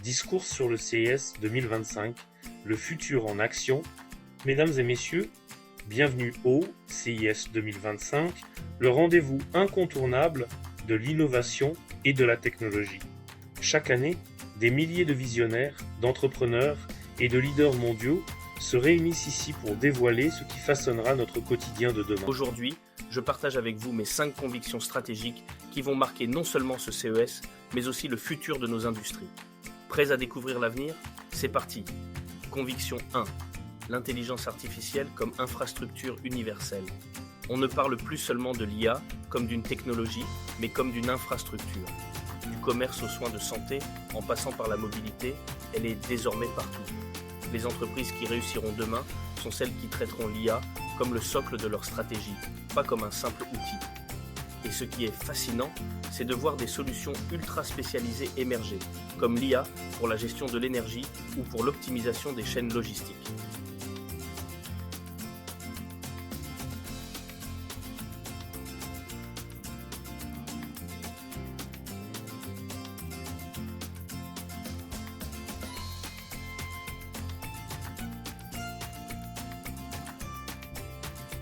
Discours sur le CES 2025, le futur en action. Mesdames et messieurs, bienvenue au CES 2025, le rendez-vous incontournable de l'innovation et de la technologie. Chaque année, des milliers de visionnaires, d'entrepreneurs et de leaders mondiaux se réunissent ici pour dévoiler ce qui façonnera notre quotidien de demain. Aujourd'hui, je partage avec vous mes 5 convictions stratégiques qui vont marquer non seulement ce CES, mais aussi le futur de nos industries. Prêts à découvrir l'avenir? C'est parti. Conviction 1. L'intelligence artificielle comme infrastructure universelle. On ne parle plus seulement de l'IA comme d'une technologie, mais comme d'une infrastructure. Du commerce aux soins de santé, en passant par la mobilité, elle est désormais partout. Les entreprises qui réussiront demain sont celles qui traiteront l'IA comme le socle de leur stratégie, pas comme un simple outil. Et ce qui est fascinant, c'est de voir des solutions ultra spécialisées émerger, comme l'IA pour la gestion de l'énergie ou pour l'optimisation des chaînes logistiques.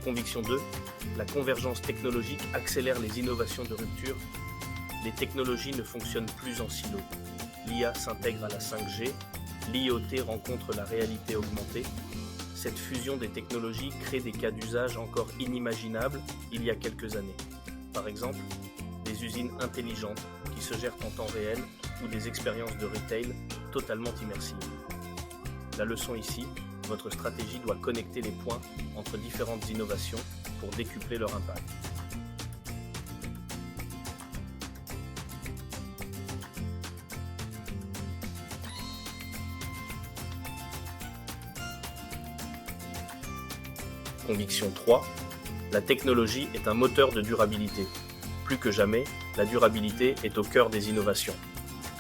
Conviction 2. La convergence technologique accélère les innovations de rupture. Les technologies ne fonctionnent plus en silo. L'IA s'intègre à la 5G, l'IoT rencontre la réalité augmentée. Cette fusion des technologies crée des cas d'usage encore inimaginables il y a quelques années. Par exemple, des usines intelligentes qui se gèrent en temps réel ou des expériences de retail totalement immersives. La leçon ici, votre stratégie doit connecter les points entre différentes innovations pour décupler leur impact. Conviction 3. La technologie est un moteur de durabilité. Plus que jamais, la durabilité est au cœur des innovations.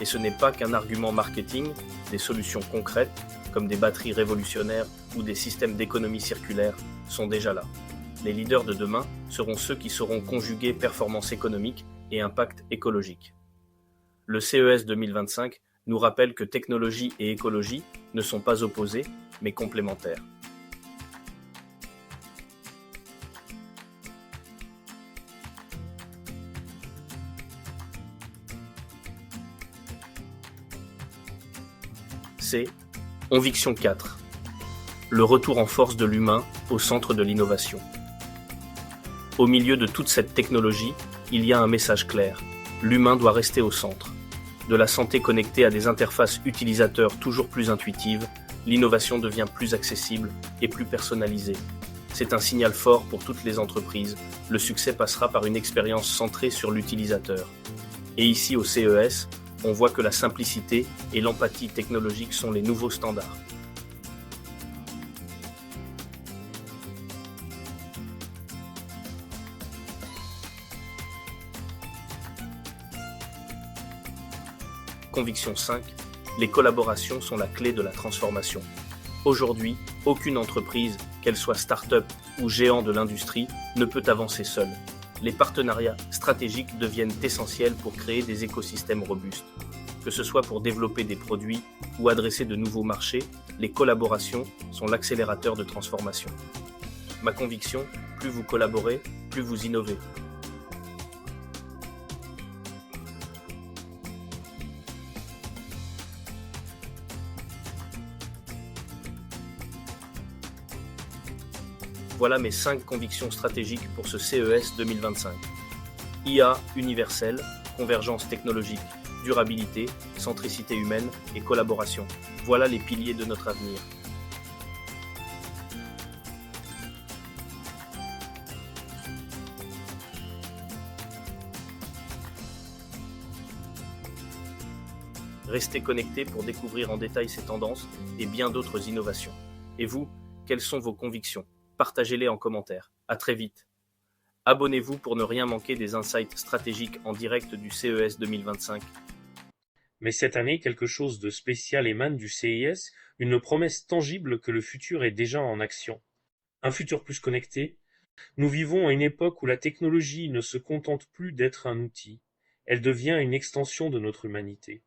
Et ce n'est pas qu'un argument marketing, des solutions concrètes, comme des batteries révolutionnaires ou des systèmes d'économie circulaire, sont déjà là. Les leaders de demain seront ceux qui sauront conjuguer performance économique et impact écologique. Le CES 2025 nous rappelle que technologie et écologie ne sont pas opposées, mais complémentaires. C'est Conviction 4. Le retour en force de l'humain au centre de l'innovation. Au milieu de toute cette technologie, il y a un message clair. L'humain doit rester au centre. De la santé connectée à des interfaces utilisateurs toujours plus intuitives, l'innovation devient plus accessible et plus personnalisée. C'est un signal fort pour toutes les entreprises. Le succès passera par une expérience centrée sur l'utilisateur. Et ici au CES, on voit que la simplicité et l'empathie technologique sont les nouveaux standards. Conviction 5. Les collaborations sont la clé de la transformation. Aujourd'hui, aucune entreprise, qu'elle soit start-up ou géant de l'industrie, ne peut avancer seule. Les partenariats stratégiques deviennent essentiels pour créer des écosystèmes robustes. Que ce soit pour développer des produits ou adresser de nouveaux marchés, les collaborations sont l'accélérateur de transformation. Ma conviction, plus vous collaborez, plus vous innovez. Voilà mes 5 convictions stratégiques pour ce CES 2025. IA universelle, convergence technologique, durabilité, centricité humaine et collaboration. Voilà les piliers de notre avenir. Restez connectés pour découvrir en détail ces tendances et bien d'autres innovations. Et vous, quelles sont vos convictions? Partagez-les en commentaire. À très vite. Abonnez-vous pour ne rien manquer des insights stratégiques en direct du CES 2025. Mais cette année, quelque chose de spécial émane du CES, une promesse tangible que le futur est déjà en action. Un futur plus connecté. Nous vivons à une époque où la technologie ne se contente plus d'être un outil, elle devient une extension de notre humanité.